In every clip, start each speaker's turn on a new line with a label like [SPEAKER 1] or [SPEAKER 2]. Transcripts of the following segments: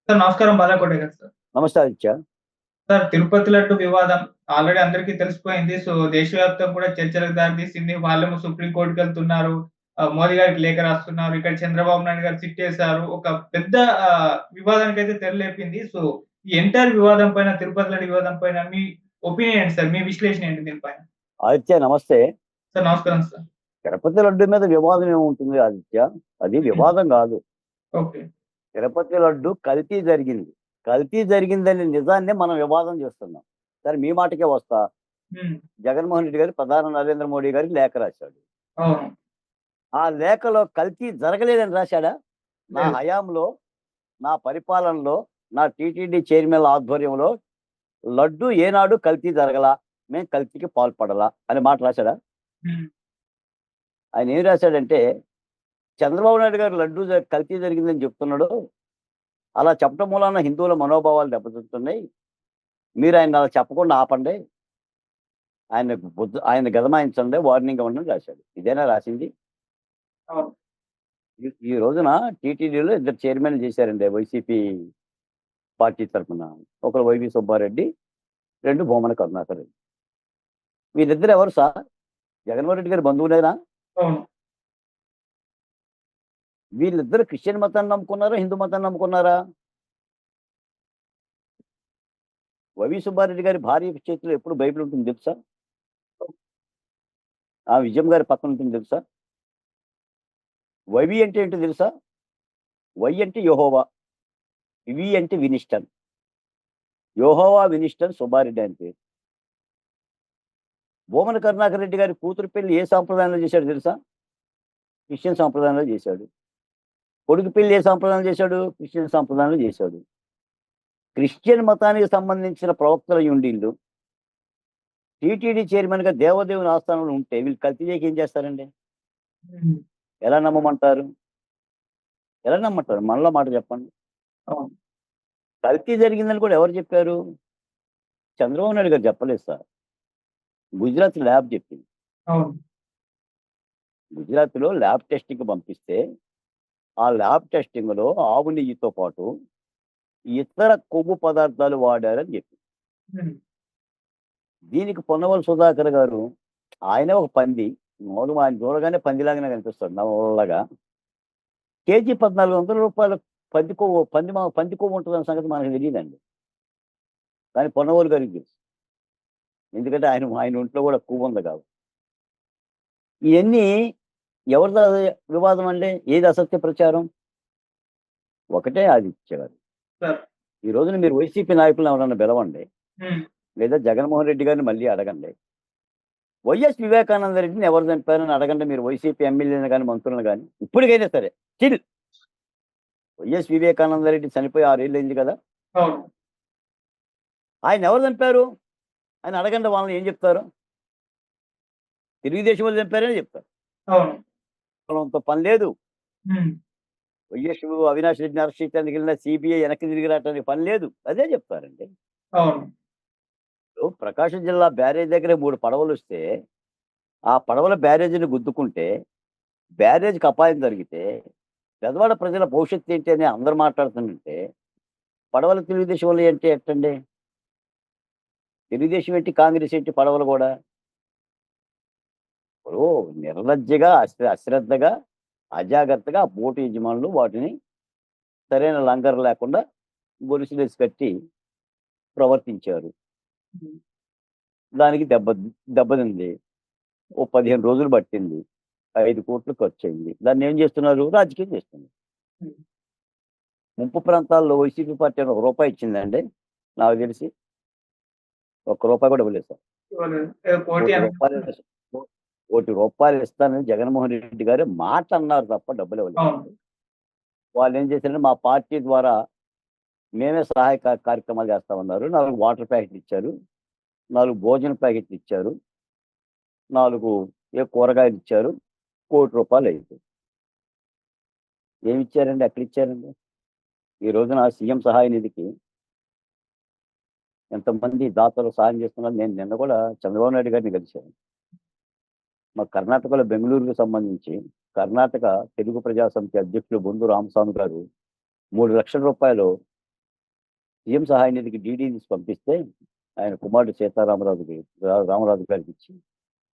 [SPEAKER 1] Sir నమస్కారం బాలాకోటే గారు sir.
[SPEAKER 2] నమస్తే ఆదిత్య.
[SPEAKER 1] సార్ తిరుపతి లడ్డు వివాదం ఆల్రెడీ అందరికీ తెలిసిపోయింది. సో, దేశవ్యాప్తంగా కూడా చర్చలకు దారితీసింది. వాళ్ళేమో సుప్రీం కోర్ట్‌కెళ్తున్నారు. మోదీ గారికి లేఖ రాస్తున్నారు. ఇక్కడ చంద్రబాబు నాయుడు గారు చిట్టేశారు. ఒక పెద్ద వివాదానికైతే తెరలేపింది. సో, ఈ ఎంటైర్ వివాదం పైన తిరుపతి లడ్డు వివాదం పైన మీ ఒపీనియన్ ఏంటి సార్? మీ విశ్లేషణ ఏంటి దీనిపైన?
[SPEAKER 2] ఆదిత్య నమస్తే.
[SPEAKER 1] సార్ నమస్కారం సార్.
[SPEAKER 2] తిరుపతి లడ్డు మీద వివాదం ఏముంటుంది ఆదిత్య? అది
[SPEAKER 1] హ్మ్.
[SPEAKER 2] వివాదం కాదు.
[SPEAKER 1] ఓకే.
[SPEAKER 2] తిరుపతి లడ్డు కల్తీ జరిగింది. కల్తీ జరిగిందనే నిజాన్నే మనం వివాదం చేస్తున్నాం. సరే మీ మాటకే వస్తా.
[SPEAKER 1] హ్మ్.
[SPEAKER 2] జగన్మోహన్ రెడ్డి గారు ప్రధాని నరేంద్ర మోడీ గారికి లేఖ రాశాడు.
[SPEAKER 1] అవును.
[SPEAKER 2] ఆ లేఖలో కల్తీ జరగలేదని రాశాడా? నా
[SPEAKER 1] లేదు.
[SPEAKER 2] హయాంలో, నా పరిపాలనలో, నా టీటీడీ చైర్మన్ ఆధ్వర్యంలో లడ్డు ఏనాడు కల్తీ జరగలా, మేము కల్తీకి పాల్పడలా అనే మాట రాశాడా?
[SPEAKER 1] హ్మ్.
[SPEAKER 2] ఆయన ఏం రాశాడంటే, చంద్రబాబు నాయుడు గారు లడ్డు కల్తీ జరిగిందని చెప్తున్నాడు. అలా చెప్పడం మూలాన హిందువుల మనోభావాలు దెబ్బతింటున్నాయి. మీరు ఆయన అలా చెప్పకుండా ఆపండి. ఆయన గదమాయించండి, వార్నింగ్ ఇవ్వండి అని రాశాడు. ఇదేనా రాసింది?
[SPEAKER 1] అవును.
[SPEAKER 2] ఈ రోజున టీటీడీలో ఇద్దరు చైర్మన్‌లు చేశారండి వైసీపీ పార్టీ తరఫున. ఒకరు వైవి సుబ్బారెడ్డి, 2 భూమన కరుణాకర్ రెడ్డి. వీళ్ళిద్దరు ఎవరు సార్? జగన్మోహన్ రెడ్డి గారి బంధువులేనా?
[SPEAKER 1] అవును.
[SPEAKER 2] వీళ్ళిద్దరు క్రిస్టియన్ మతాన్ని నమ్ముకున్నారా? హిందూ మతాన్ని నమ్ముకున్నారా? వైవి సుబ్బారెడ్డి గారి భార్య చేతిలో ఎప్పుడు బైబిల్ ఉంటుంది తెలుసా? ఆ విజయం గారి పక్కన ఉంటుంది తెలుసా? వైవి అంటే ఏంటో తెలుసా? వై అంటే యెహోవా, వి అంటే వినిస్టన్. యెహోవా వినిస్టన్ సుబ్బారెడ్డి అని పేరు. భూమన కరుణాకర్ రెడ్డి గారి కూతురు పెళ్లి ఏ సాంప్రదాయంలో చేశాడు తెలుసా? క్రిస్టియన్ సాంప్రదాయంలో చేశాడు. కొడుకు పెళ్లి ఏ సాంప్రదాయంలో చేశాడు? క్రిస్టియన్ సాంప్రదాయంలో చేశాడు. క్రిస్టియన్ మతానికి సంబంధించిన ప్రవక్తల యుండిళ్ళు టీటీడీ చైర్మన్‌గా దేవదేవుని ఆస్థానంలో ఉంటే వీళ్ళు కల్తీ చేయక ఏం చేస్తారండి?
[SPEAKER 1] హ్మ్.
[SPEAKER 2] ఎలా నమ్మమంటారు? ఎలా నమ్మంటారు? మనలో మాట చెప్పండి.
[SPEAKER 1] అవును.
[SPEAKER 2] కల్తీ జరిగిందని కూడా ఎవరు చెప్పారు? చంద్రబాబు నాయుడు గారు చెప్పలేదు సార్. గుజరాత్ ల్యాబ్ చెప్పింది.
[SPEAKER 1] అవును.
[SPEAKER 2] గుజరాత్‌లో ల్యాబ్ టెస్టింగ్‌కి పంపిస్తే, ఆ ల్యాబ్ టెస్టింగ్‌లో ఆవు నెయ్యితో పాటు ఇతర కొవ్వు పదార్థాలు వాడారని చెప్పింది.
[SPEAKER 1] హ్మ్.
[SPEAKER 2] దీనికి పొన్నవల్ సుధాకర్ గారు, ఆయనే ఒక పంది. మామూలుగా ఆయన చూడగానే పందిలాగానే కనిపిస్తాడు నల్లగా. కేజీ రూ. 1400 పంది కొవ్వు ఉంటుందన్న సంగతి మనకు తెలీదండి. కానీ పొన్నవోలు గారికి తెలుసు. ఎందుకంటే ఆయన ఒంట్లో కూడా కొవ్వు ఉంది కాబట్టి. ఇయన్నీ ఎవరిది వివాదం అండి? ఏది అసత్య ప్రచారం? ఒకటే ఆదిత్య గారు.
[SPEAKER 1] సార్.
[SPEAKER 2] ఈ రోజున మీరు వైసీపీ నాయకులను ఎవరన్నా పిలవండి.
[SPEAKER 1] హ్మ్.
[SPEAKER 2] లేదా జగన్మోహన్ రెడ్డి గారిని మళ్ళీ అడగండి. వైఎస్ వివేకానంద రెడ్డిని ఎవరు చంపారని అడగండి మీరు వైసీపీ ఎమ్మెల్యేలను గాని, మంత్రులను గాని. ఇప్పటికైనా సరే. స్టిల్ వైఎస్ వివేకానంద రెడ్డి చనిపోయి 6 ఏళ్ళు అయింది కదా!
[SPEAKER 1] అవును.
[SPEAKER 2] ఆయన ఎవరు చంపారు? అని అడగండి వాళ్ళని ఏం చెప్తారు? తెలుగుదేశం వాళ్ళు చంపారని చెప్తారు.
[SPEAKER 1] అవును.
[SPEAKER 2] వాళ్ళతో పని లేదు.
[SPEAKER 1] హ్మ్.
[SPEAKER 2] వైఎస్ అవినాష్ రెడ్డిని అరెస్ట్ చేయడానికి వెళ్ళిన సీబీఐ వెనక్కి తిరిగి రావడానికి పని లేదు. అదే చెప్తారండి.
[SPEAKER 1] అవును.
[SPEAKER 2] ఇప్పుడు ప్రకాశం జిల్లా బ్యారేజ్ దగ్గర 3 పడవలొస్తే, ఆ పడవల బ్యారేజ్‌ని గుద్దుకుంటే, బ్యారేజ్‌కి అపాయం జరిగితే, పెదవాడ ప్రజల భవిష్యత్తు ఏంటి అని అందరూ మాట్లాడుతుంటే, పడవలు తెలుగుదేశం వాళ్ళయి అంటే ఎట్టండి? తెలుగుదేశం ఏంటి, కాంగ్రెస్ ఏంటి పడవలు గూడా? ఇప్పుడు నిర్లజ్జగా, అశ్రద్ధగా, అజాగ్రత్తగా బోటు యజమానులు వాటిని సరైన లంగరు లేకుండా గొలుసులేసి కట్టి ప్రవర్తించారు.
[SPEAKER 1] హ్మ్.
[SPEAKER 2] దానికి దెబ్బతింది. ఓ 15 రోజులు పట్టింది. 5,00,00,000 ఖర్చయింది. దాన్నేం చేస్తున్నారు? రాజకీయం చేస్తున్నారు.
[SPEAKER 1] హ్మ్.
[SPEAKER 2] ముంపు ప్రాంతాల్లో వైసీపీ పార్టీ ఏమైనా రూపాయి ఇచ్చిందండి? నాకు తెలిసి ఒక్క రూపాయి కూడా ఇవ్వలేదు సార్.
[SPEAKER 1] ఇవ్వలేదు. ఏదో కోటి
[SPEAKER 2] రూ. 1,00,00,000
[SPEAKER 1] అనుకుంటున్నా.
[SPEAKER 2] రూ. 1,00,00,000 ఇస్తానని జగన్మోహన్ రెడ్డి గారు మాట అన్నారు తప్ప డబ్బులు
[SPEAKER 1] అవును.
[SPEAKER 2] ఇవ్వలేదండి. వాళ్ళేం చేశారంటే మా పార్టీ ద్వారా మేమే సహాయ కార్యక్రమాలు చేస్తామన్నారు. 4 వాటర్ ప్యాకెట్లు ఇచ్చారు. 4 భోజన ప్యాకెట్లు ఇచ్చారు. 4 కూరగాయలు ఇచ్చారు. ₹1,00,00,000 అయింది. ఏమిచ్చారండి? ఎక్కడిచ్చారండి? ఈ రోజున సీఎం సహాయ నిధికి ఎంతమంది దాతలు సహాయం చేస్తున్నారు. నేను నిన్న కూడా చంద్రబాబు నాయుడు గారిని కలిశాను. మా కర్ణాటకలో బెంగుళూరుకు సంబంధించి కర్ణాటక తెలుగు ప్రజా సమితి అధ్యక్షులు బొందు రామస్వామి గారు రూ. 3,00,000 సీఎం సహాయ నిధికి డీడీ తీసి పంపిస్తే ఆయన కుమారుడు సీతారామరాజుకి రామరాజు గారికి ఇచ్చి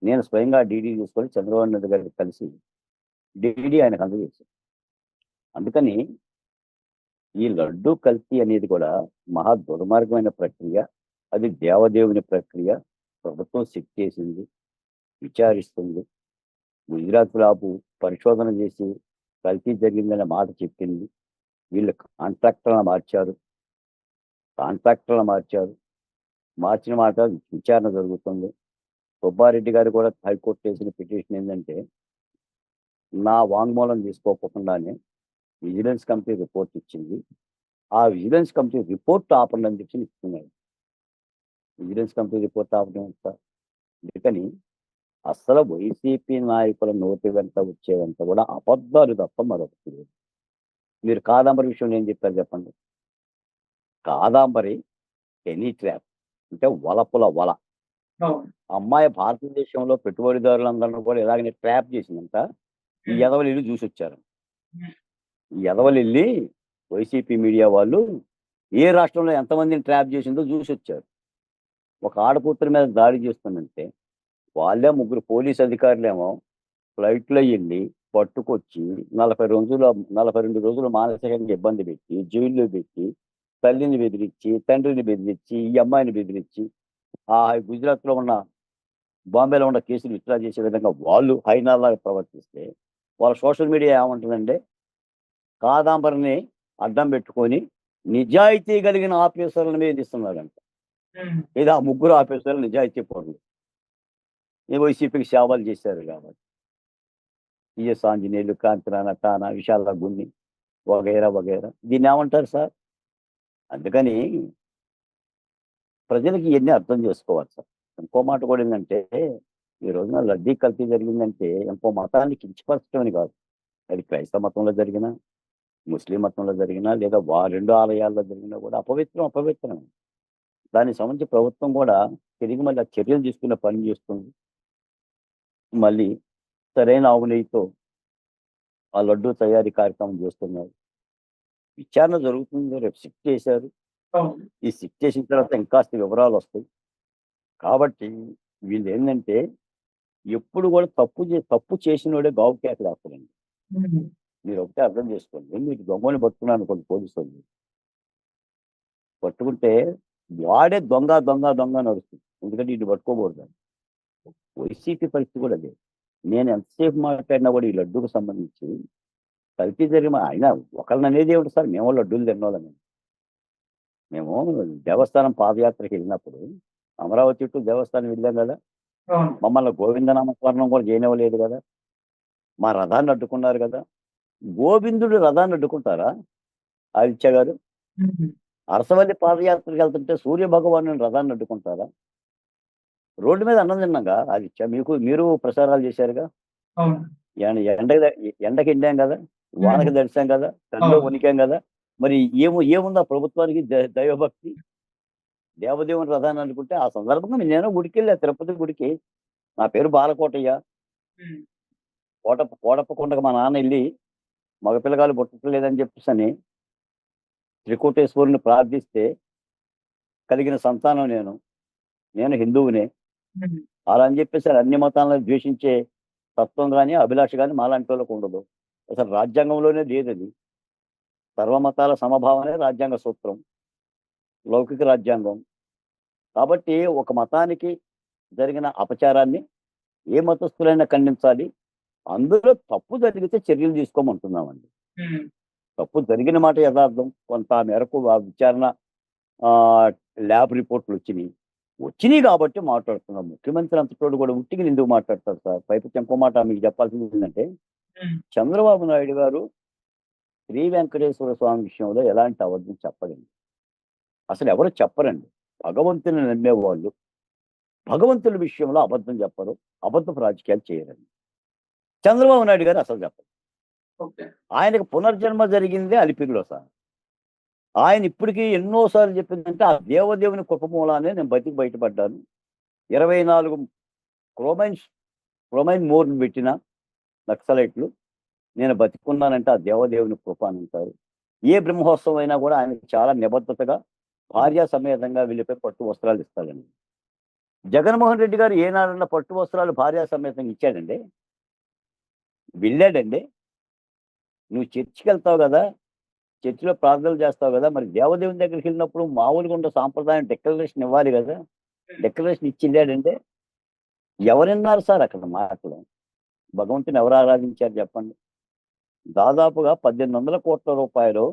[SPEAKER 2] నేను స్వయంగా డీడీ తీసుకొని చంద్రబాబు నాయుడు గారికి కలిసి డీడీ ఆయనకు అందజేశాను. అందుకని ఈ లడ్డు కల్తీ అనేది కూడా మహా దుర్మార్గమైన ప్రక్రియ. అది దేవదేవుని ప్రక్రియ. ప్రభుత్వం చెక్ చేసింది, విచారిస్తుంది. గుజరాత్ లాబు పరిశోధన చేసి కల్తీ జరిగిందనే మాట చెప్పింది. వీళ్ళు కాంట్రాక్టర్లను మార్చారు. మార్చిన మాట విచారణ జరుగుతుంది. సుబ్బారెడ్డి గారు కూడా హైకోర్టు వేసిన పిటిషన్ ఏంటంటే నా వాంగ్మూలం తీసుకోకుండానే విజిలెన్స్ కమిటీ రిపోర్ట్ ఇచ్చింది. ఆ విజిలెన్స్ కమిటీ రిపోర్ట్ ఆపండి అని చెప్పి ఇస్తున్నారు. విజిలెన్స్ కమిటీ రిపోర్ట్ ఆపడం సార్. అందుకని అసలు వైసీపీ నాయకుల నోటి వెంట వచ్చేదంత కూడా అబద్ధాలు తప్ప మరొకటి లేదు. మీరు కాదంబరి విషయంలో ఏం చెప్పారు చెప్పండి. కాదంబరి ఎనీ ట్రాప్ అంటే వలపుల వల. అమ్మాయి భారతదేశంలో పెట్టుబడిదారులందరినీ కూడా ఇలాగనే ట్రాప్ చేసిందంట. ఈ ఎదవలు ఇల్లు చూసి వచ్చారు. ఈ ఎదవలు వెళ్ళి వైసీపీ మీడియా వాళ్ళు ఏ రాష్ట్రంలో ఎంతమందిని ట్రాప్ చేసిందో చూసి వచ్చారు. ఒక ఆడకూతురి మీద దాడి చేస్తుందంటే వాళ్ళే 3 పోలీస్ అధికారులేమో ఫ్లైట్లో వెళ్ళి పట్టుకొచ్చి 42 రోజులు మానసికంగా ఇబ్బంది పెట్టి జైల్లో పెట్టి తల్లిని బెదిరించి తండ్రిని బెదిరించి ఈ అమ్మాయిని బెదిరించి ఆ గుజరాత్లో ఉన్న బాంబేలో ఉన్న కేసులు విత్డ్రా చేసే విధంగా వాళ్ళు హైనాలాగా ప్రవర్తిస్తే వాళ్ళ సోషల్ మీడియా ఏమంటుందంటే కాదాంబరిని అడ్డం పెట్టుకొని నిజాయితీ కలిగిన ఆఫీసర్ల మీద ఇస్తున్నారంట. ఇది ఆ 3 ఆఫీసర్లు నిజాయితీ పనులు ఈ వైసీపీకి సేవలు చేశారు కాబట్టి ఈఎస్ ఆంజనేయులు, కాంతిరాణ, టానా, విశాల గున్ని వగైరా వగైరా. దీన్ని ఏమంటారు సార్? అందుకని ప్రజలకి ఇవన్నీ అర్థం చేసుకోవాలి సార్. ఇంకో మాట కూడా ఏంటంటే ఈ రోజున లడ్డీ కల్తీ జరిగిందంటే ఇంకో మతాన్ని కించపరచడం అని కాదు. అది క్రైస్తవ మతంలో జరిగినా, ముస్లిం మతంలో జరిగినా, లేదా 2 ఆలయాల్లో జరిగినా కూడా అపవిత్రం. దానికి సంబంధించి ప్రభుత్వం కూడా తిరిగి మళ్ళీ చర్యలు తీసుకునే పని చేస్తుంది. మళ్ళీ సరైన ఆవు నెయ్యితో ఆ లడ్డూ తయారీ కార్యక్రమం చేస్తున్నారు. విచారణ జరుగుతుంది. రేపు షిఫ్ట్ చేశారు. ఈ షిఫ్ట్ చేసిన తర్వాత ఇంకాస్త వివరాలు వస్తాయి. కాబట్టి వీళ్ళు ఏంటంటే ఎప్పుడు కూడా తప్పు చేసిన వాడే గావు కేకలు వేస్తారండి. మీరు ఒకటే అర్థం చేసుకోండి. మీకు దొంగని పట్టుకున్నాను అనుకోండి, పోలీసు వాళ్ళు పట్టుకుంటే వాడే దొంగ నడుస్తుంది. ఎందుకంటే ఇటు పట్టుకోకూడదు. వైసీపీ పరిస్థితి కూడా అదే. నేను ఎంతసేపు మాట్లాడినా కూడా ఈ లడ్డూకు సంబంధించి కల్తీ జరిగిన ఆయన ఒకళ్ళని అనేది ఏమిటి సార్? మేము లడ్డూలు తిన్నోళ్ళని. మేము దేవస్థానం పాదయాత్రకి వెళ్ళినప్పుడు అమరావతి టు దేవస్థానం వెళ్ళాం కదా, మమ్మల్ని గోవిందనామస్మరణం కూడా చేయనివ్వలేదు కదా, మా రథాన్ని అడ్డుకున్నారు కదా. గోవిందుడు రథాన్ని అడ్డుకుంటారా ఆదిత్య గారు? అరసవల్లి పాదయాత్రకి వెళ్తుంటే సూర్య భగవాను రథాన్ని అడ్డుకుంటారా? రోడ్డు మీద అన్నం తిన్నాగా ఆదిత్య, మీరు ప్రసారాలు చేశారుగా. ఎండకి ఎండాం కదా, వానకి దడిచాం కదా, తల్లిలో వణికాం కదా. మరి ఏముందా ప్రభుత్వానికి దైవభక్తి? దేవదేవుని రథాన్ని అనుకుంటే ఆ సందర్భంగా నేను గుడికి వెళ్ళా, తిరుపతి గుడికి. నా పేరు బాలకోటయ్య. కోటప్పకొండకు మా నాన్న వెళ్ళి మగపిల్లగాలు పుట్టలేదని చెప్పేసి త్రికోటేశ్వరుని ప్రార్థిస్తే కలిగిన సంతానం నేను హిందువునే. అలా అని చెప్పేసి అన్ని మతాలను ద్వేషించే తత్వం కానీ అభిలాష కానీ మాలాంటి వాళ్ళకు ఉండదు. అసలు రాజ్యాంగంలోనే లేదు అది. సర్వమతాల సమభావనే రాజ్యాంగ సూత్రం, లౌకిక రాజ్యాంగం. కాబట్టి ఒక మతానికి జరిగిన అపచారాన్ని ఏ మతస్థులైనా ఖండించాలి. అందులో తప్పు జరిగితే చర్యలు తీసుకోమంటున్నామండి. తప్పు జరిగిన మాట యథార్థం. కొంత మేరకు ఆ విచారణ ల్యాబ్ రిపోర్ట్లు వచ్చినాయి కాబట్టి మాట్లాడుతున్నాం. ముఖ్యమంత్రి అంతటోడు కూడా ఉట్టికి ఎందుకు మాట్లాడతారు సార్? పైపు ఇంకో మాట మీకు చెప్పాల్సింది ఏంటంటే చంద్రబాబు నాయుడు గారు శ్రీ వెంకటేశ్వర స్వామి విషయంలో ఎలాంటి అబద్ధం చెప్పడండి. అసలు ఎవరు చెప్పరండి. భగవంతుని నమ్మేవాళ్ళు భగవంతుల విషయంలో అబద్ధం చెప్పరు, అబద్ధపు రాజకీయాలు చేయరండి. చంద్రబాబు నాయుడు గారు అసలు చెప్పరు. ఆయనకు పునర్జన్మ జరిగిందే అలిపిరిలో సార్. ఆయన ఇప్పటికీ ఎన్నోసార్లు చెప్పిందంటే ఆ దేవదేవుని కృపమూలానే నేను బయటపడ్డాను. 24 క్రోమైన్ మోర్లు పెట్టిన నక్సలైట్లు నేను బతికున్నానంటే ఆ దేవదేవుని కృప అని అంటారు. ఏ బ్రహ్మోత్సవం అయినా కూడా ఆయనకి చాలా నిబద్ధతగా భార్య సమేతంగా వెళ్ళిపోయి పట్టు వస్త్రాలు ఇస్తాడండి. జగన్మోహన్ రెడ్డి గారు ఏనాడన్నా పట్టు వస్త్రాలు భార్య సమేతంగా ఇచ్చాడండి? వెళ్ళాడండి. నువ్వు చర్చికి వెళ్తావు కదా, చర్చిలో ప్రార్థనలు చేస్తావు కదా, మరి దేవదేవుని దగ్గరికి వెళ్ళినప్పుడు మామూలుగా ఉన్న సాంప్రదాయం డిక్లరేషన్ ఇవ్వాలి కదా. డిక్లరేషన్ ఇచ్చి వెళ్ళాడంటే ఎవరున్నారు సార్ అక్కడ మాటలు? భగవంతుని ఎవరు ఆరాధించారు చెప్పండి? దాదాపుగా 1800 కోట్ల రూపాయలు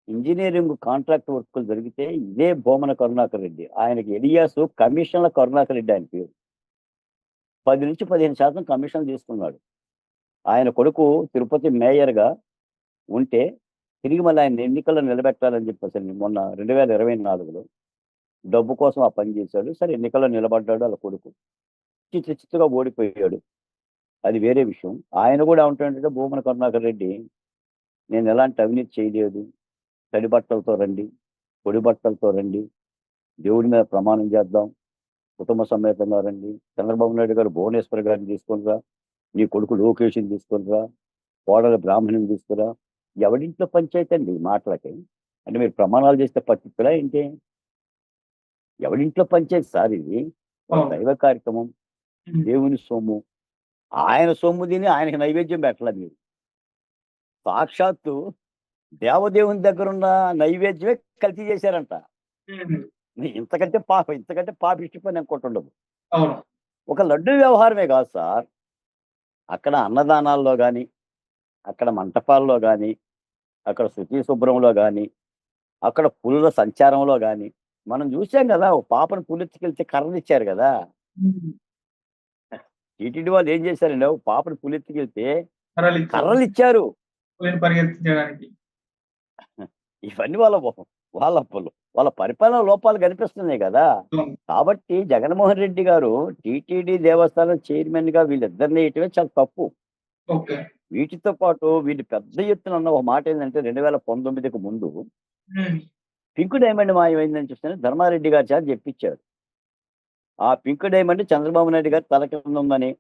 [SPEAKER 2] ఇంజనీరింగ్ కాంట్రాక్ట్ వర్కులు జరిగితే ఇదే భూమన కరుణాకర్ రెడ్డి, ఆయనకి ఎలియాసు కమిషన్ల కరుణాకర్ రెడ్డి ఆయన పేరు, 10 నుంచి 15% కమిషన్ తీసుకున్నాడు. ఆయన కొడుకు తిరుపతి మేయర్గా ఉంటే తిరిగి మళ్ళీ ఆయన ఎన్నికల్లో నిలబెట్టాలని చెప్పేసి మొన్న 2024లో డబ్బు కోసం ఆ పని చేశాడు. సరే ఎన్నికల్లో నిలబడ్డాడు, వాళ్ళ కొడుకు చిత్తుగా ఓడిపోయాడు, అది వేరే విషయం. ఆయన కూడా ఏమంటాడంటే భూమన కరుణాకర్ రెడ్డి, నేను ఎలాంటి అవినీతి చేయలేదు, తడి బట్టలతో రండి, పొడి బట్టలతో రండి, దేవుడి మీద ప్రమాణం చేద్దాం, కుటుంబ సమేతంగా రండి, చంద్రబాబు నాయుడు గారు భువనేశ్వర్ గారిని తీసుకునిరా, నీ కొడుకు లోకేష్ని తీసుకునిరా, కోడల బ్రాహ్మణిని తీసుకురా. ఎవడింట్లో పంచాయతీ అండి ఈ మాటలకి? అంటే మీరు ప్రమాణాలు చేస్తే పట్టింపులా ఏంటి? ఎవడింట్లో పంచాయతీ సార్ ఇది? ఒక దైవ కార్యక్రమం, దేవుని సొమ్ము, ఆయన సొమ్ము తిని ఆయనకి నైవేద్యం పెట్టలేదు మీరు. సాక్షాత్తు దేవదేవుని దగ్గర ఉన్న నైవేద్యమే కల్తీ చేశారంట. ఇంతకంటే పాపిష్టి పని ఇంకోటి ఉండదు. ఒక లడ్డు వ్యవహారమే కాదు సార్, అక్కడ అన్నదానాల్లో కానీ, అక్కడ మంటపాల్లో కానీ, అక్కడ శుచి శుభ్రంలో కానీ, అక్కడ పులుల సంచారంలో కానీ మనం చూసాం కదా. ఒక పాపను పులెత్తుకెళ్తే కర్రలు ఇచ్చారు కదా. టీటీడీ వాళ్ళు ఏం చేశారండి, ఒక పాపను పులెత్తుకెళ్తే కర్రలు ఇచ్చారు
[SPEAKER 1] పరిగెత్తించడానికి.
[SPEAKER 2] ఇవన్నీ వాళ్ళ పరిపాలన లోపాలు కనిపిస్తున్నాయి కదా. కాబట్టి జగన్మోహన్ రెడ్డి గారు టీటీడీ దేవస్థానం చైర్మన్ గా వీళ్ళిద్దరిని వేయటమే చాలా తప్పు. వీటితో పాటు వీళ్ళు పెద్ద ఎత్తున ఉన్న ఒక మాట ఏంటంటే 2019కు ముందు పింక్ డైమండ్ మాయమైందని చూస్తే ధర్మారెడ్డి గారి చేత చెప్పించారు. ఆ పింక్ డైమండ్ చంద్రబాబు నాయుడు గారి తల కింద ఉందని,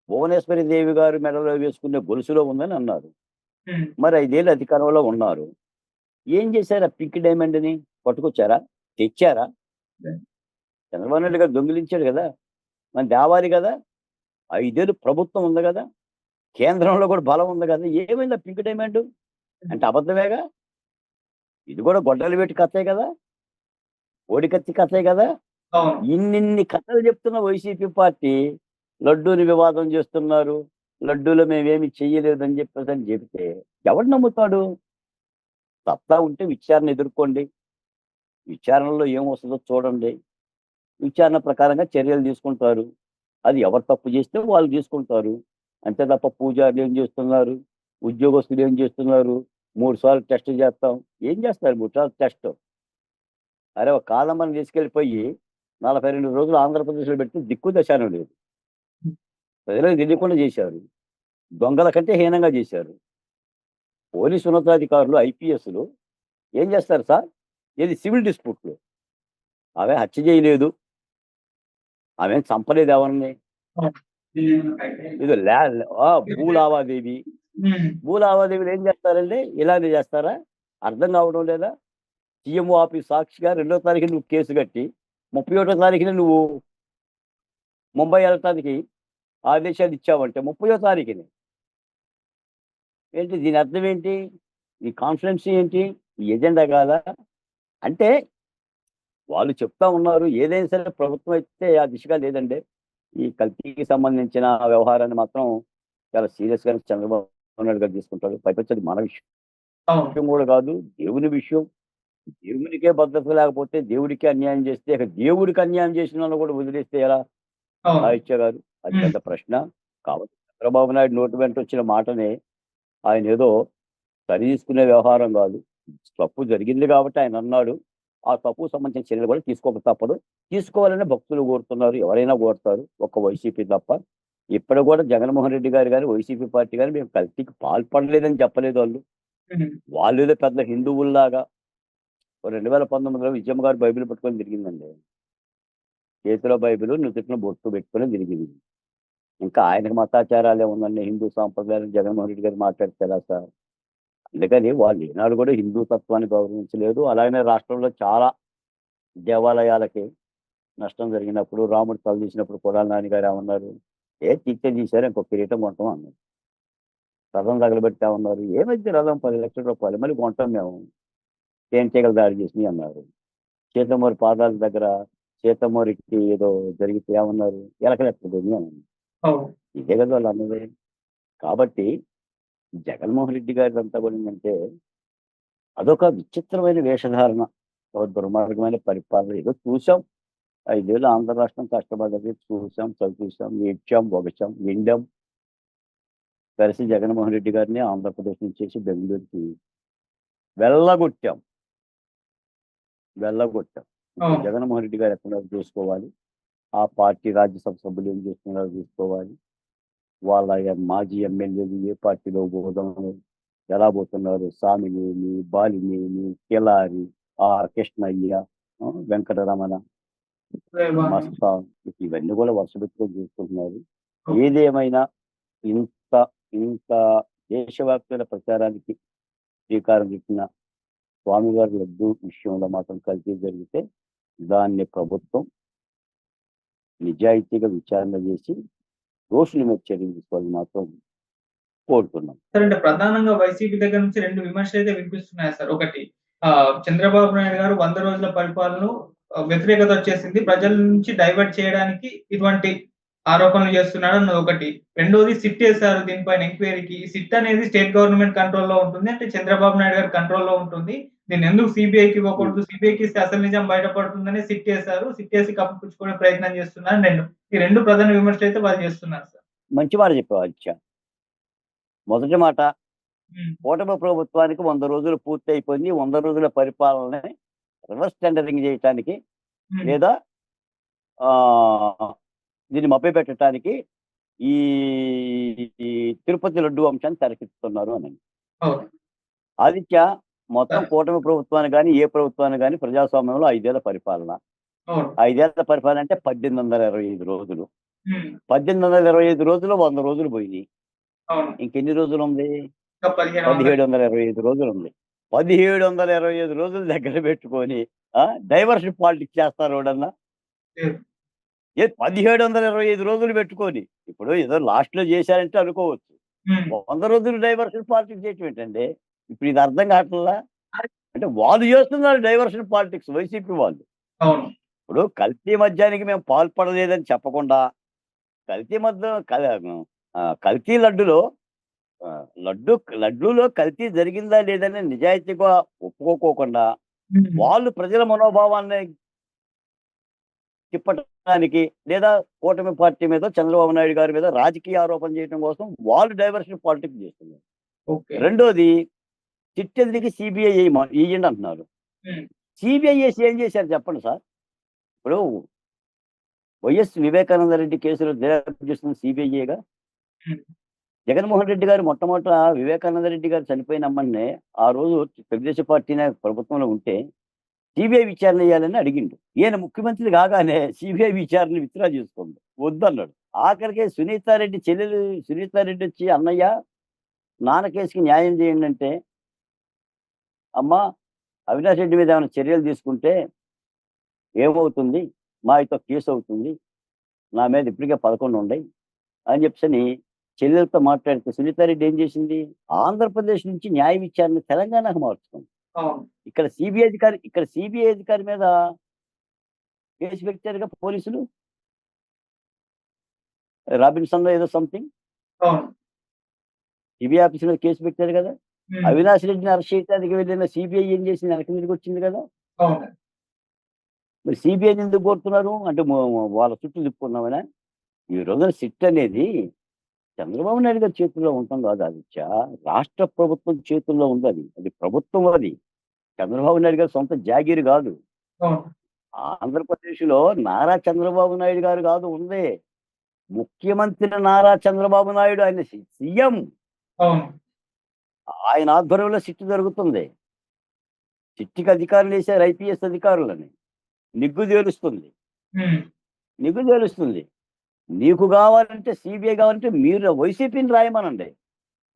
[SPEAKER 2] భువనేశ్వరి దేవి గారు మెడలో వేసుకునే గొలుసులో ఉందని అన్నారు. మరి 5 ఏళ్ళు అధికారంలో ఉన్నారు, ఏం చేశారు? ఆ పింక్ డైమండ్ని పట్టుకొచ్చారా? తెచ్చారా? చంద్రబాబు నాయుడు గారు దొంగిలించాడు కదా, మరి దేవాలి కదా. 5 ఏళ్ళు ప్రభుత్వం ఉంది కదా, కేంద్రంలో కూడా బలం ఉంది కదా, ఏమైంది ఆ పింక్ డైమండ్? అంటే అబద్ధమేగా. ఇది కూడా గొడ్డలు పెట్టి కథే కదా, ఓడికత్తి కథే కదా. ఇన్నిన్ని కథలు చెప్తున్న వైసీపీ పార్టీ లడ్డూని వివాదం చేస్తున్నారు, లడ్డూలో మేమేమి చెయ్యలేదని చెప్పేసి అని చెబితే ఎవడు నమ్ముతాడు? సత్తా ఉంటే విచారణ ఎదుర్కోండి, విచారణలో ఏమొస్తుందో చూడండి, విచారణ ప్రకారంగా చర్యలు తీసుకుంటారు. అది ఎవరు తప్పు చేస్తే వాళ్ళు తీసుకుంటారు. అంతే తప్ప పూజారులు ఏం చేస్తున్నారు, ఉద్యోగస్తులు ఏం చేస్తున్నారు, 3 సార్లు టెస్ట్ చేస్తాం, ఏం చేస్తారు 3 సార్లు టెస్ట్? అరే ఒక కాలమ్మని తీసుకెళ్ళిపోయి 42 రోజులు ఆంధ్రప్రదేశ్లో పెడితే దిక్కు దశానం లేదు, ప్రజలకు తెలియకుండా చేశారు, దొంగల కంటే హీనంగా చేశారు. పోలీసు ఉన్నతాధికారులు ఐపీఎస్లు ఏం చేస్తారు సార్? ఏది సివిల్ డిస్ప్యూట్లు, ఆమె హత్య చేయలేదు, ఆమె చంపలేదు ఎవరిని, ఇది భూ లావాదేవీలు ఏం చేస్తారండి? ఇలానే చేస్తారా? అర్థం కావడం లేదా? సీఎంఓ ఆఫీస్ సాక్షిగా 2వ తారీఖున నువ్వు కేసు కట్టి 31వ తారీఖున నువ్వు ముంబై వెళ్ళటానికి ఆదేశాలు ఇచ్చావంటే 30వ తారీఖుని ఏంటి? దీని అర్థం ఏంటి? ఈ కాన్ఫిడెన్స్ ఏంటి? ఈ ఎజెండా కాదా? అంటే వాళ్ళు చెప్తా ఉన్నారు ఏదైనా సరే ప్రభుత్వం అయితే ఆ దిశగా లేదండి. ఈ కల్తీకి సంబంధించిన వ్యవహారాన్ని మాత్రం చాలా సీరియస్గా చంద్రబాబు నాయుడు గారు తీసుకుంటారు. పైపచ్చి అది మన విషయం కూడా కాదు, దేవుని విషయం. దేవునికే భద్రత లేకపోతే దేవుడికి అన్యాయం చేస్తే, దేవుడికి అన్యాయం చేసిన వాళ్ళు కూడా వదిలేస్తే ఎలా? సాహిత్య గారు, అది పెద్ద ప్రశ్న. కాబట్టి చంద్రబాబు నాయుడు నోటి వెంట వచ్చిన మాటనే ఆయన ఏదో సరి తీసుకునే వ్యవహారం కాదు, తప్పు జరిగింది కాబట్టి ఆయన అన్నాడు. ఆ తప్పుకు సంబంధించిన చర్యలు కూడా తీసుకోక తప్పదు, తీసుకోవాలని భక్తులు కోరుతున్నారు, ఎవరైనా కోరుతారు, ఒక్క వైసీపీ తప్ప. ఇప్పుడు కూడా జగన్మోహన్ రెడ్డి గారు కానీ వైసీపీ పార్టీ కానీ మేము కల్తీకి పాల్పడలేదని చెప్పలేదు. వాళ్ళు ఏదో పెద్ద హిందువుల్లాగా 2019లో విజయమ్మ గారు బైబిల్ పట్టుకొని తిరిగిందండి, చేతిలో బైబిల్ నుదుటిన బొట్టు పెట్టుకొని తిరిగింది. ఇంకా ఆయనకు మతాచారాలే ఉందండి, హిందూ సాంప్రదాయాలు జగన్మోహన్ రెడ్డి గారు మాట్లాడితే ఎలా సార్? అందుకని వాళ్ళు ఈనాడు కూడా హిందూ తత్వాన్ని గౌరవించలేదు. అలాగనే రాష్ట్రంలో చాలా దేవాలయాలకి నష్టం జరిగినప్పుడు, రాముడు తల తీసినప్పుడు కొడాలి నాని గారు ఏమన్నారు? తీశారు, ఇంకో కిరీటం కొంటాం అన్నారు. రథం తగలబెట్టామన్నారు. ఏమైంది రథం? 10 లక్షల రూపాయలు. మళ్ళీ కొంటాం మేము. తేనెటీగలు దాడి చేసినాయి అన్నారు. సీతమ్మవారి పాదాల దగ్గర సీతమ్మవారికి ఏదో జరిగితే ఏమన్నారు? ఎలకలు ఎక్కబోయినాయి అన్నారు.
[SPEAKER 1] అవును.
[SPEAKER 2] ఇదే కదా వాళ్ళు అన్నది. కాబట్టి జగన్మోహన్ రెడ్డి గారి అంతా కూడా ఏంటంటే అదొక విచిత్రమైన వేషధారణ, ఒక దుర్మార్గమైన పరిపాలన. ఏదో చూసాం, 5 ఏళ్ళు ఆంధ్ర రాష్ట్రం కష్టపడ్డది, చూసాం, చదివిసాం, ఏడ్చాం, ఒగచాం, ఎండాం. కలిసి జగన్మోహన్ రెడ్డి గారిని ఆంధ్రప్రదేశ్ నుంచి చేసి బెంగళూరుకి వెళ్ళగొట్టాం. ఇప్పుడు
[SPEAKER 1] అవును.
[SPEAKER 2] జగన్మోహన్ రెడ్డి గారు ఎక్కడున్నారో చూసుకోవాలి. ఆ పార్టీ రాజ్యసభ సభ్యులు ఏం చేస్తున్నారో చూసుకోవాలి. వాళ్ళ మాజీ ఎమ్మెల్యేలు ఏ పార్టీలో పోదాం, ఎలా పోతున్నారు? సామినేని, బాలినేని, కిలారి, ఆర్ కృష్ణయ్య, వెంకటరమణ, మస్తా, ఇవన్నీ కూడా వరుస పెట్టుకొని చూసుకుంటున్నారు. ఏదేమైనా ఇంత ఇంత దేశవ్యాప్తమైన ప్రచారానికి శ్రీకారం చుట్టిన స్వామివారి లడ్డు విషయంలో మాత్రం కల్తీ జరిగితే దాన్ని ప్రభుత్వం నిజాయితీగా విచారణ చేసి దోషుల మీద చర్యలు తీసుకోవాలని మాత్రం కోరుతున్నాం.
[SPEAKER 1] సార్ అంటే ప్రధానంగా వైసీపీ దగ్గర నుంచి 2 విమర్శలైతే వినిపిస్తున్నాయి సార్. ఒకటి చంద్రబాబు నాయుడు గారు 100 రోజుల పరిపాలనను వ్యతిరేకత వచ్చేసింది. ప్రజల నుంచి డైవర్ట్ చేయడానికి ఇటువంటి ఆరోపణలు చేస్తున్నాడన్నది ఒకటి. రెండోది సిట్ ఏసారు దీనిపైన ఎంక్వైరీకి. ఈ సిట్ అనేది స్టేట్ గవర్నమెంట్ కంట్రోల్‌లో ఉంటుంది. అంటే చంద్రబాబు నాయుడు గారి కంట్రోల్‌లో ఉంటుంది. దీన్ని ఎందుకు సీబీఐకి ఇవ్వకూడదు? సీబీఐకి ఇస్తే అసలు నిజం బయటపడుతుందని సిట్ ఏసారు. సిట్ ఏసి కప్పిపుచ్చుకునే ప్రయత్నం చేస్తున్నారు. ఈ 2 ప్రధాన విమర్శలైతే వాళ్ళు చేస్తున్నారు సార్.
[SPEAKER 2] మంచి మాట చెప్పావు ఆదిత్య. మొదటి మాట,
[SPEAKER 1] హ్మ్.
[SPEAKER 2] కూటమి ప్రభుత్వానికి 100 రోజులు పూర్తి అయిపోయింది. 100 రోజుల పరిపాలనని రివర్స్ టెండరింగ్ చేయటానికి
[SPEAKER 1] హ్మ్.
[SPEAKER 2] లేదా దీన్ని మభ్యపెట్టడానికి ఈ ఈ తిరుపతి లడ్డు అంశాన్ని తెరకెత్తుతున్నారు అని.
[SPEAKER 1] అవును.
[SPEAKER 2] ఆదిత్య, మొత్తం కూటమి ప్రభుత్వాన్ని కానీ ఏ ప్రభుత్వాన్ని కానీ ప్రజాస్వామ్యంలో 5 ఏళ్ల పరిపాలన.
[SPEAKER 1] అవును.
[SPEAKER 2] 5 ఏళ్ల పరిపాలన అంటే 1825 రోజులు.
[SPEAKER 1] హ్మ్.
[SPEAKER 2] 1825 రోజులు 100 రోజులు పోయినాయి.
[SPEAKER 1] అవును.
[SPEAKER 2] ఇంకెన్ని రోజులు ఉంది?
[SPEAKER 1] ఇంకా 1500
[SPEAKER 2] 1725 రోజులు ఉంది. 1725 రోజులు దగ్గర పెట్టుకొని డైవర్షన్ పాలిటిక్స్ చేస్తారు ఎవడన్నా?
[SPEAKER 1] లేదు.
[SPEAKER 2] 1725 రోజులు పెట్టుకొని ఇప్పుడు ఏదో లాస్ట్‌లో చేశారంటే అనుకోవచ్చు.
[SPEAKER 1] హ్మ్.
[SPEAKER 2] 100 రోజులు డైవర్షన్ పాలిటిక్స్ చేయటం ఏంటండి? ఇప్పుడు ఇది అర్థం కావట్లేదా? అంటే వాళ్ళు చేస్తున్నారు డైవర్షన్ పాలిటిక్స్, వైసీపీ వాళ్ళు.
[SPEAKER 1] అవును.
[SPEAKER 2] ఇప్పుడు కల్తీ మద్యానికి మేము పాల్పడలేదని చెప్పకుండా కల్తీ మద్యం కల్తీ లడ్డులో లడ్డూలో కల్తీ జరిగిందా లేదని నిజాయితీగా ఒప్పుకోకుండా
[SPEAKER 1] హ్మ్.
[SPEAKER 2] వాళ్ళు ప్రజల మనోభావాన్ని తిప్పడానికి లేదా కూటమి పార్టీ మీద చంద్రబాబు నాయుడు గారి మీద రాజకీయ ఆరోపణ చేయడం కోసం వాళ్ళు డైవర్షన్ పాలిటిక్స్ చేస్తున్నారు.
[SPEAKER 1] ఓకే.
[SPEAKER 2] రెండోది, చిట్టెందుకు సిబిఐ ఇయ్యండి అంటున్నారు.
[SPEAKER 1] హ్మ్.
[SPEAKER 2] సిబిఐ వేసి ఏం చేశారు చెప్పండి సార్? ఇప్పుడు వైఎస్ వివేకానంద రెడ్డి కేసులో దర్యాప్తు చేస్తుంది సిబిఐగా.
[SPEAKER 1] హ్మ్.
[SPEAKER 2] జగన్మోహన్ రెడ్డి గారు మొట్టమొదట వివేకానంద రెడ్డి గారు చనిపోయిన అమ్మన్నే ఆ రోజు తెలుగుదేశం పార్టీ ప్రభుత్వంలో ఉంటే సిబిఐ విచారణ చేయాలని అడిగిండు. ఈయన ముఖ్యమంత్రి కాగానే సిబిఐ విచారణ విత్డ్రా చేసుకోండి వద్దన్నాడు. ఆఖరికి సునీతారెడ్డి చెల్లెలు సునీతారెడ్డి వచ్చి అన్నయ్య నాన్న కేసుకి న్యాయం చేయండి అంటే, అమ్మ అవినాష్ రెడ్డి మీద ఏమైనా చర్యలు తీసుకుంటే ఏమవుతుంది, మా ఇతో కేసు అవుతుంది, నా మీద ఇప్పటికే 11 ఉన్నాయి అని చెప్పని చెల్లెలతో మాట్లాడితే సునీతారెడ్డి ఏం చేసింది? ఆంధ్రప్రదేశ్ నుంచి న్యాయ విచారణ తెలంగాణకు మార్చుకుంది.
[SPEAKER 1] అవును.
[SPEAKER 2] ఇక్కడ సిబిఐ అధికారి మీద కేసు పెట్టారుగా పోలీసులు. రాబిన్సన్ ఏదో సంథింగ్
[SPEAKER 1] అవును.
[SPEAKER 2] సిబిఐ ఆఫీస్ మీద కేసు పెట్టారు కదా.
[SPEAKER 1] హ్మ్.
[SPEAKER 2] అవినాష్ రెడ్డిని అరెస్ట్ చేయడానికి వెళ్ళిన సిబిఐ ఏం చేసింది? వెనక మీదకి వచ్చింది కదా.
[SPEAKER 1] అవును.
[SPEAKER 2] మరి సిబిఐని ఎందుకు కోరుతున్నారు అంటే వాళ్ళ చుట్టూ తిప్పుకున్నామనా? ఈ రోజున సిట్ అనేది చంద్రబాబు నాయుడు గారి చేతుల్లో ఉంటాం కాదు ఆదిత్య, రాష్ట్ర ప్రభుత్వం చేతుల్లో ఉంది. అది ప్రభుత్వం. అది చంద్రబాబు నాయుడు గారి సొంత జాగీరు కాదు.
[SPEAKER 1] అవును.
[SPEAKER 2] ఆంధ్రప్రదేశ్‌లో నారా చంద్రబాబు నాయుడు గారు కాదు ఉంది. ముఖ్యమంత్రి నారా చంద్రబాబు నాయుడు, ఆయన సీఎం.
[SPEAKER 1] అవును.
[SPEAKER 2] ఆయన ఆధ్వర్యంలో సిట్ జరుగుతుంది. సిట్‌కి అధికారులు వేశారు, ఐపీఎస్ అధికారులని. నిగ్గు తేలుస్తుంది.
[SPEAKER 1] హ్మ్.
[SPEAKER 2] నిగ్గు తేలుస్తుంది. నీకు కావాలంటే సిబిఐ కావాలంటే మీరు వైసీపీని రాయమనండి.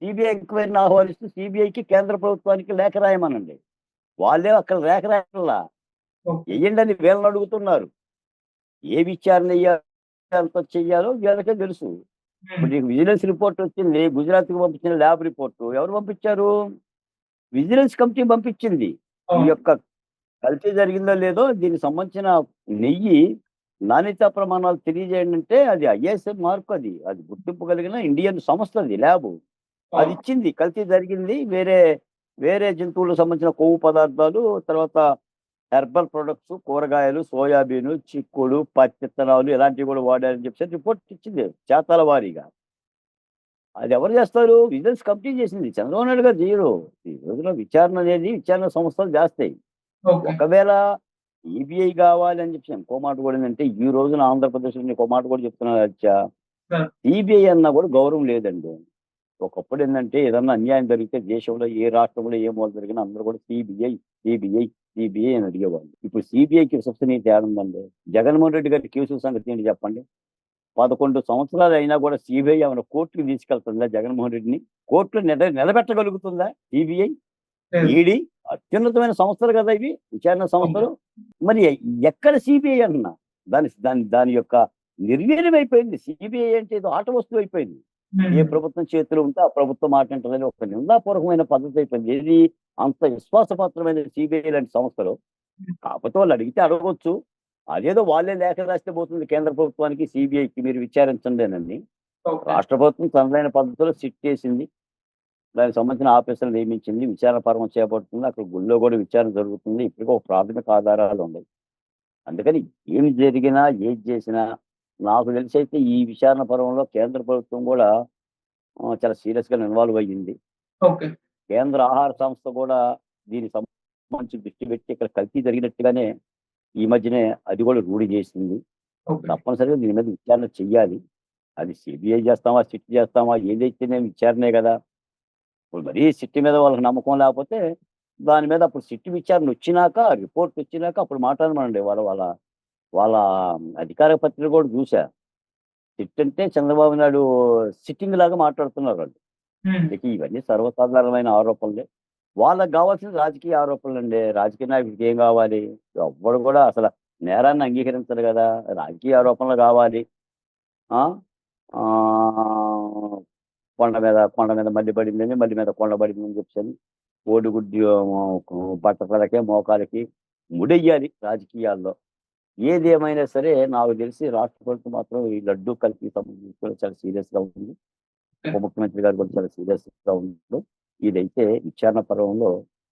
[SPEAKER 2] సిబిఐ ఎంక్వైరీని ఆహ్వానిస్తూ సిబిఐకి కేంద్ర ప్రభుత్వానికి లేఖ రాయమనండి. వాళ్ళే అక్కడ లేఖ రాయట్లా,
[SPEAKER 1] ఓకే.
[SPEAKER 2] వెయ్యండి అని వీళ్ళని అడుగుతున్నారు. ఏ విచారణ ఎంత చెయ్యాలో వీళ్ళకే తెలుసు.
[SPEAKER 1] హ్మ్.
[SPEAKER 2] ఇప్పుడు నీకు విజిలెన్స్ రిపోర్ట్ వచ్చింది, గుజరాత్కి పంపించిన ల్యాబ్ రిపోర్టు ఎవరు పంపించారు? విజిలెన్స్ కమిటీ పంపించింది. ఈ
[SPEAKER 1] అవును.
[SPEAKER 2] యొక్క కల్తీ జరిగిందో లేదో దీనికి సంబంధించిన నెయ్యి నాణ్యతా ప్రమాణాలు తెలియజేయండి అంటే అది ఐఎస్ఐ మార్క్, అది అది గుర్తింపు కలిగిన ఇండియన్ సంస్థ, అది ల్యాబ్. అది
[SPEAKER 1] అవును.
[SPEAKER 2] ఇచ్చింది. కల్తీ జరిగింది, వేరే వేరే జంతువులకు సంబంధించిన కొవ్వు పదార్థాలు, తర్వాత హెర్బల్ ప్రొడక్ట్స్, కూరగాయలు, సోయాబీను, చిక్కుడు, పత్తి విత్తనాలు ఇలాంటివి కూడా వాడారని చెప్పేసి రిపోర్ట్ ఇచ్చింది శాతాల వారీగా. అది ఎవరు చేస్తారు? విజిలెన్స్ కమిటీ చేసింది. చంద్రబాబు నాయుడు గారు చేయరు. ఈ రోజున విచారణ అనేది విచారణ సంస్థలు చేస్తాయి.
[SPEAKER 1] ఓకే.
[SPEAKER 2] ఒకవేళ ఈబీఐ కావాలి అని చెప్పి ఇంకో మాట కూడా ఏంటంటే, ఈ రోజున ఆంధ్రప్రదేశ్‌లో ఇంకో మాట కూడా చెప్తున్నారు అధ్యక్ష.
[SPEAKER 1] సార్.
[SPEAKER 2] సిబిఐ అన్నా కూడా గౌరవం లేదండి. ఒకప్పుడు ఏంటంటే ఏదన్నా అన్యాయం జరిగితే దేశంలో ఏ రాష్ట్రంలో ఏ మూల జరిగినా అందరూ కూడా సిబిఐ, సిబిఐ, సిబిఐ అని అడిగేవాళ్ళు. ఇప్పుడు సిబిఐకి విశ్వసనీయత ఏడుందండి? జగన్మోహన్ రెడ్డి గారి కేసుల సంగతి ఏంటి చెప్పండి? 11 సంవత్సరాలు అయినా కూడా సిబిఐ ఏమైనా కోర్టుకి తీసుకెళ్తుందా జగన్మోహన్ రెడ్డిని? కోర్టులో నిలబెట్టగలుగుతుందా సిబిఐ?
[SPEAKER 1] లేదు.
[SPEAKER 2] ఈడీ అత్యున్నతమైన సంస్థలు కదా ఇవి, విచారణ
[SPEAKER 1] అవును.
[SPEAKER 2] సంస్థలు. మరి ఎక్కడ సిబిఐ అంటున్నా? దాని దాని దాని యొక్క నిర్వీర్యం అయిపోయింది. సిబిఐ అంటే ఏదో ఆట వస్తువు అయిపోయింది. ఏ
[SPEAKER 1] హ్మ్.
[SPEAKER 2] ప్రభుత్వం చేతిలో ఉంటే ఆ ప్రభుత్వం మాట వింటదని ఒక నిందాపూర్వకమైన పద్ధతి అయిపోయింది. ఏది అంత విశ్వాసపాత్రమైన సిబిఐ లాంటి సంస్థలు. కాకపోతే వాళ్ళు అడిగితే అడగొచ్చు. అదేదో వాళ్ళే లేఖ రాస్తే పోతుంది కేంద్ర ప్రభుత్వానికి, సిబిఐకి మీరు విచారించండేనని.
[SPEAKER 1] ఓకే.
[SPEAKER 2] రాష్ట్ర ప్రభుత్వం తనదైన పద్ధతిలో సిట్ చేసింది. దానికి సంబంధించిన ఆఫీసర్లు నియమించింది. విచారణ పర్వం చేపడుతుంది. అక్కడ గుళ్ళో కూడా విచారణ జరుగుతుంది. ఇప్పటికే ఒక ప్రాథమిక ఆధారాలు ఉన్నాయి. అందుకని ఏమి జరిగినా, ఏది చేసినా నాకు తెలిసైతే ఈ విచారణ పర్వంలో కేంద్ర ప్రభుత్వం కూడా చాలా సీరియస్‌గా ఇన్వాల్వ్ అయ్యింది.
[SPEAKER 1] ఓకే.
[SPEAKER 2] కేంద్ర ఆహార సంస్థ కూడా దీనికి సంబంధించి దృష్టి పెట్టి ఇక్కడ కల్తీ జరిగినట్టుగానే ఈ మధ్యనే అది కూడా రూఢి చేసింది.
[SPEAKER 1] ఓకే.
[SPEAKER 2] తప్పనిసరిగా దీని మీద విచారణ చెయ్యాలి. అది సిబిఐ చేస్తామా, సిట్ చేస్తామా, ఏదైతేనేమి విచారణే కదా! ఇప్పుడు మరీ సిట్ మీద వాళ్ళకి నమ్మకం లేకపోతే దాని మీద అప్పుడు సిట్ విచారణ వచ్చినాక, రిపోర్ట్ వచ్చినాక అప్పుడు మాట్లాడమనండి. వాళ్ళ వాళ్ళ వాళ్ళ అధికార పత్రిక కూడా చూసా. సిట్ అంటే చంద్రబాబు నాయుడు సిట్టింగ్ లాగా మాట్లాడుతున్నారు వాళ్ళు.
[SPEAKER 1] హ్మ్.
[SPEAKER 2] ఇక ఇవన్నీ సర్వసాధారణమైన ఆరోపణలే. వాళ్ళకి కావాల్సిన రాజకీయ ఆరోపణలండి. రాజకీయ నాయకుడికి ఏం కావాలి? ఎవ్వడు కూడా అసల నేరాన్ని అంగీకరించడు కదా! రాజకీయ ఆరోపణలు కావాలి. ఆ! ఆహ్, కొండ మీద మల్లి పడిందని, మల్లి మీద కొండ పడిందని చెప్పేసని కోడిగుడ్డు బట్టతలకి, మోకాలికి ముడెయ్యాలి రాజకీయాల్లో. ఏదేమైనా సరే నాకు తెలిసి రాష్ట్ర ప్రభుత్వం మాత్రం ఈ లడ్డూ కల్తీకి సంబంధించి కూడా చాలా సీరియస్‌గా ఉంది.
[SPEAKER 1] ఓకే.
[SPEAKER 2] ఉప ముఖ్యమంత్రి గారు కూడా చాలా సీరియస్‌గా ఉన్నారు. ఇదైతే విచారణ పర్వంలో